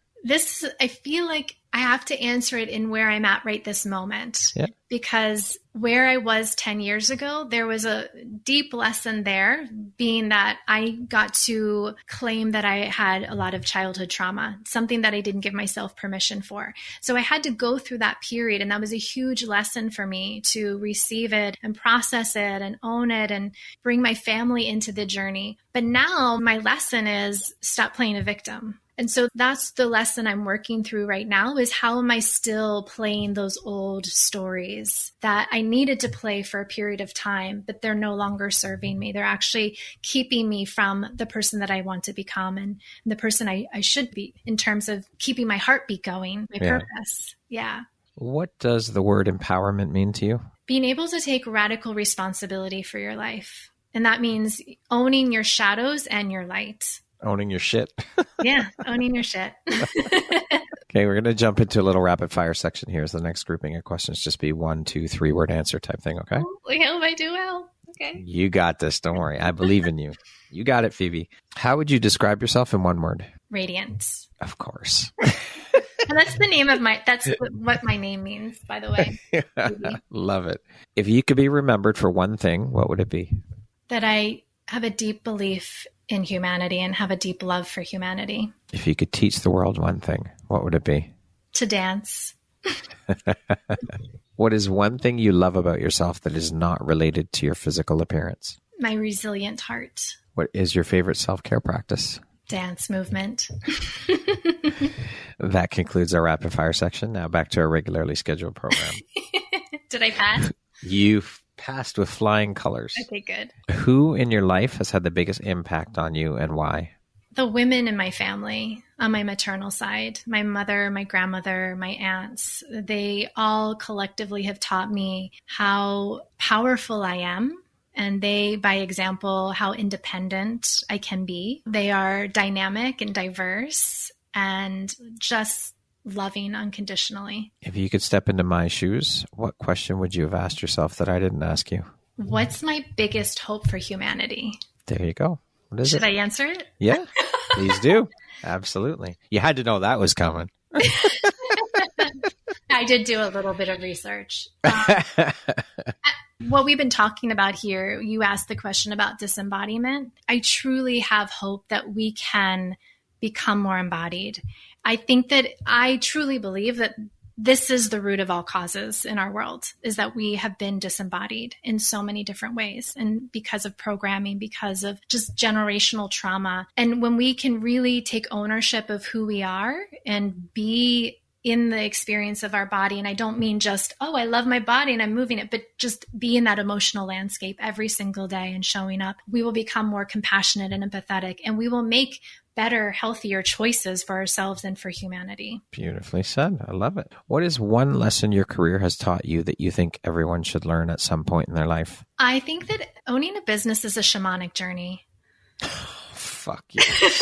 I feel like I have to answer it in where I'm at right this moment. Yeah. Because where I was 10 years ago, there was a deep lesson there, being that I got to claim that I had a lot of childhood trauma, something that I didn't give myself permission for. So I had to go through that period, and that was a huge lesson for me to receive it and process it and own it and bring my family into the journey. But now my lesson is stop playing a victim. And so that's the lesson I'm working through right now, is how am I still playing those old stories that I needed to play for a period of time, but they're no longer serving me. They're actually keeping me from the person that I want to become and the person I should be, in terms of keeping my heartbeat going, my purpose. Yeah. What does the word empowerment mean to you? Being able to take radical responsibility for your life. And that means owning your shadows and your light. Owning your shit. Yeah, owning your shit. Okay, we're going to jump into a little rapid fire section here. So the next grouping of questions just be 1, 2, 3 word answer type thing, okay? I hope I do well. Okay. You got this. Don't worry. I believe in you. You got it, Phoebe. How would you describe yourself in one word? Radiant. Of course. And that's the name of that's what my name means, by the way. Love it. If you could be remembered for one thing, what would it be? That I have a deep belief in humanity and have a deep love for humanity. If you could teach the world one thing, what would it be? To dance. What is one thing you love about yourself that is not related to your physical appearance? My resilient heart. What is your favorite self-care practice? Dance movement. That concludes our rapid fire section. Now back to our regularly scheduled program. Did I pass? You Passed with flying colors. Okay, good. Who in your life has had the biggest impact on you and why? The women in my family on my maternal side, my mother, my grandmother, my aunts, they all collectively have taught me how powerful I am. And they, by example, how independent I can be. They are dynamic and diverse and just loving unconditionally. If you could step into my shoes, what question would you have asked yourself that I didn't ask you? What's my biggest hope for humanity? There you go. What is it? Should I answer it? Yeah, please do. Absolutely. You had to know that was coming. I did do a little bit of research. What we've been talking about here, you asked the question about disembodiment. I truly have hope that we can become more embodied. I think that I truly believe that this is the root of all causes in our world, is that we have been disembodied in so many different ways. And because of programming, because of just generational trauma. And when we can really take ownership of who we are and be in the experience of our body. And I don't mean just, oh, I love my body and I'm moving it, but just be in that emotional landscape every single day and showing up. We will become more compassionate and empathetic, and we will make better, healthier choices for ourselves and for humanity. Beautifully said. I love it. What is one lesson your career has taught you that you think everyone should learn at some point in their life? I think that owning a business is a shamanic journey. Fuck yes.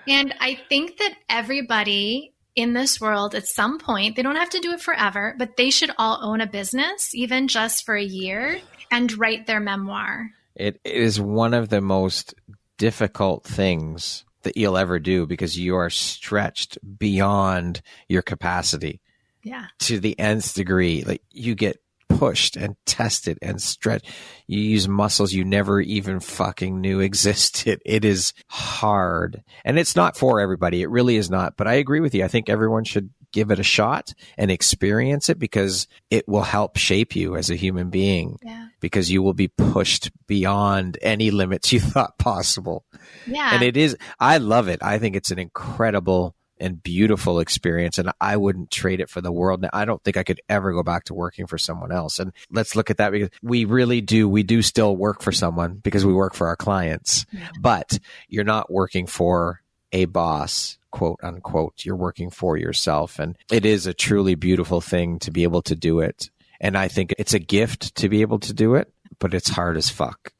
And I think that everybody in this world at some point, they don't have to do it forever, but they should all own a business, even just for a year, and write their memoir. It is one of the most difficult things that you'll ever do because you are stretched beyond your capacity. Yeah. To the nth degree. Like you get pushed and tested and stretched. You use muscles you never even fucking knew existed. It is hard. And it's not for everybody. It really is not. But I agree with you. I think everyone should give it a shot and experience it because it will help shape you as a human being. Yeah. Because you will be pushed beyond any limits you thought possible. Yeah. And it is, I love it. I think it's an incredible and beautiful experience. And I wouldn't trade it for the world. Now, I don't think I could ever go back to working for someone else. And let's look at that because we do still work for someone because we work for our clients, but you're not working for a boss, quote unquote. You're working for yourself. And it is a truly beautiful thing to be able to do it. And I think it's a gift to be able to do it, but it's hard as fuck.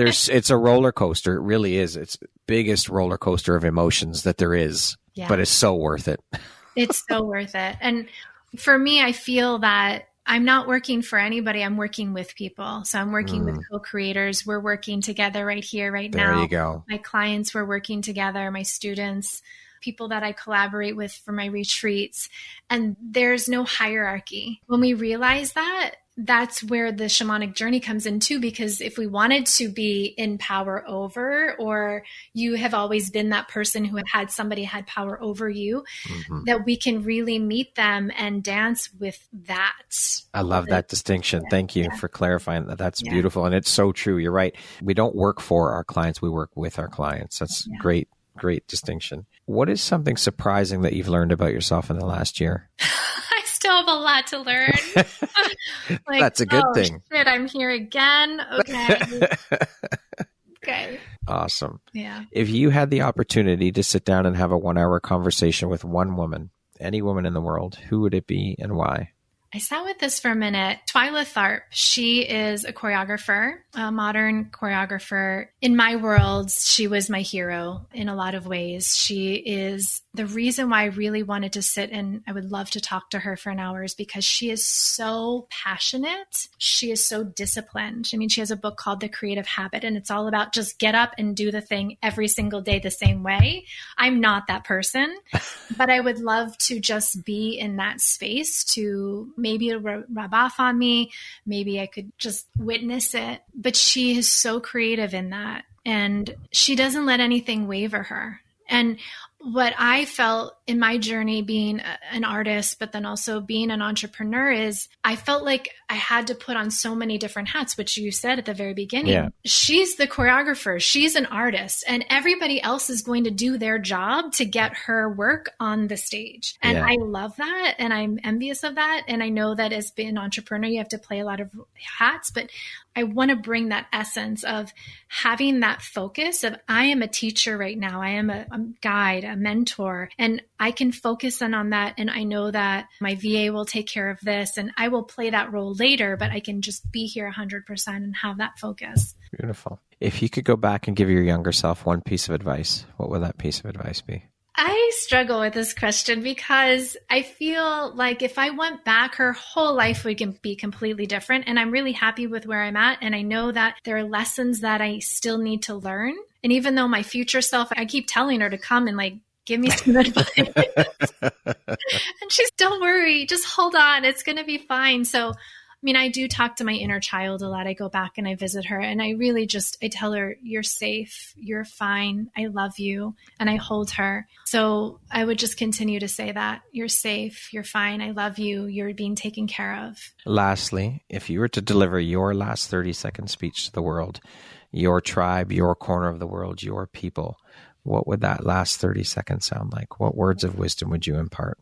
It's a roller coaster. It really is. It's the biggest roller coaster of emotions that there is, but it's so worth it. It's so worth it. And for me, I feel that I'm not working for anybody. I'm working with people. So I'm working with co-creators. We're working together right here, right now. There you go. My clients, we're working together. My students, people that I collaborate with for my retreats. And there's no hierarchy. When we realize that, that's where the shamanic journey comes in too, because if we wanted to be in power over, or you have always been that person who somebody had power over you, that we can really meet them and dance with that. I love that distinction. Thank you for clarifying that. That's beautiful. And it's so true. You're right. We don't work for our clients. We work with our clients. That's great distinction. What is something surprising that you've learned about yourself in the last year? I still have a lot to learn. That's a good thing. Shit, I'm here again. Okay. Okay. Awesome. Yeah. If you had the opportunity to sit down and have a 1-hour conversation with one woman, any woman in the world, who would it be and why? I sat with this for a minute. Twyla Tharp, she is a choreographer, a modern choreographer. In my world, she was my hero in a lot of ways. She is the reason why I really wanted to sit and I would love to talk to her for an hour is because she is so passionate. She is so disciplined. I mean, she has a book called The Creative Habit, and it's all about just get up and do the thing every single day the same way. I'm not that person, but I would love to just be in that space to maybe rub off on me. Maybe I could just witness it. But she is so creative in that. And she doesn't let anything waver her. And what I felt in my journey being an artist, but then also being an entrepreneur, is I felt like I had to put on so many different hats, which you said at the very beginning. Yeah. She's the choreographer, she's an artist, and everybody else is going to do their job to get her work on the stage. And I love that. And I'm envious of that. And I know that as being an entrepreneur, you have to play a lot of hats, but I want to bring that essence of having that focus of, I am a teacher right now. I am a guide, a mentor, and I can focus in on that. And I know that my VA will take care of this, and I will play that role later, but I can just be here 100% and have that focus. Beautiful. If you could go back and give your younger self one piece of advice, what would that piece of advice be? I struggle with this question because I feel like if I went back, her whole life would be completely different. And I'm really happy with where I'm at. And I know that there are lessons that I still need to learn. And even though my future self, I keep telling her to come and like, give me some advice. And she's, don't worry, just hold on. It's going to be fine. So I mean, I do talk to my inner child a lot. I go back and I visit her, and I really I tell her, you're safe, you're fine, I love you, and I hold her. So I would just continue to say that. You're safe, you're fine, I love you, you're being taken care of. Lastly, if you were to deliver your last 30-second speech to the world, your tribe, your corner of the world, your people, what would that last 30 seconds sound like? What words of wisdom would you impart?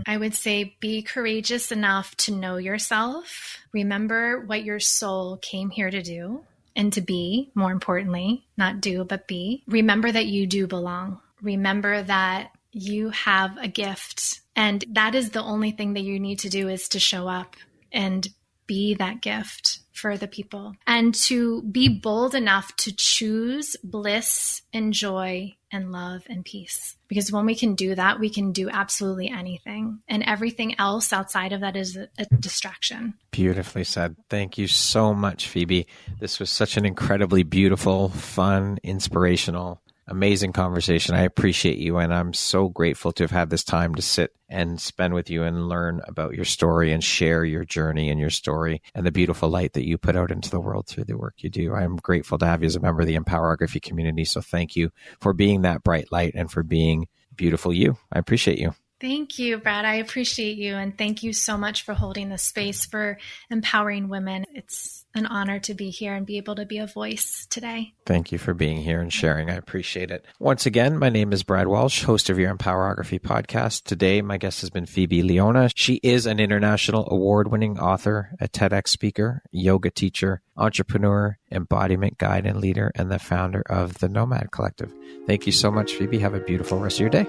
I would say be courageous enough to know yourself. Remember what your soul came here to do and to be, more importantly, not do, but be. Remember that you do belong. Remember that you have a gift. And that is the only thing that you need to do, is to show up and be that gift for the people, and to be bold enough to choose bliss and joy and love and peace. Because when we can do that, we can do absolutely anything. And everything else outside of that is a distraction. Beautifully said. Thank you so much, Phoebe. This was such an incredibly beautiful, fun, inspirational, amazing conversation. I appreciate you, and I'm so grateful to have had this time to sit and spend with you and learn about your story and share your journey and your story and the beautiful light that you put out into the world through the work you do. I'm grateful to have you as a member of the Empowerography community. So thank you for being that bright light and for being beautiful you. I appreciate you. Thank you, Brad. I appreciate you. And thank you so much for holding the space for empowering women. It's an honor to be here and be able to be a voice today. Thank you for being here and sharing. I appreciate it. Once again, my name is Brad Walsh, host of your Empowerography podcast. Today, my guest has been Phoebe Leona. She is an international award-winning author, a TEDx speaker, yoga teacher, entrepreneur, embodiment guide and leader, and the founder of the nOMad Collective. Thank you so much, Phoebe. Have a beautiful rest of your day.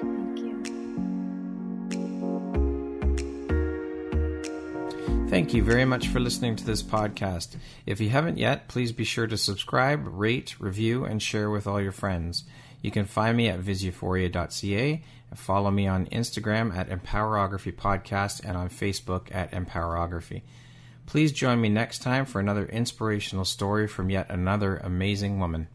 Thank you very much for listening to this podcast. If you haven't yet, please be sure to subscribe, rate, review, and share with all your friends. You can find me at viseuphoria.ca and follow me on Instagram at Empowerography Podcast and on Facebook at Empowerography. Please join me next time for another inspirational story from yet another amazing woman.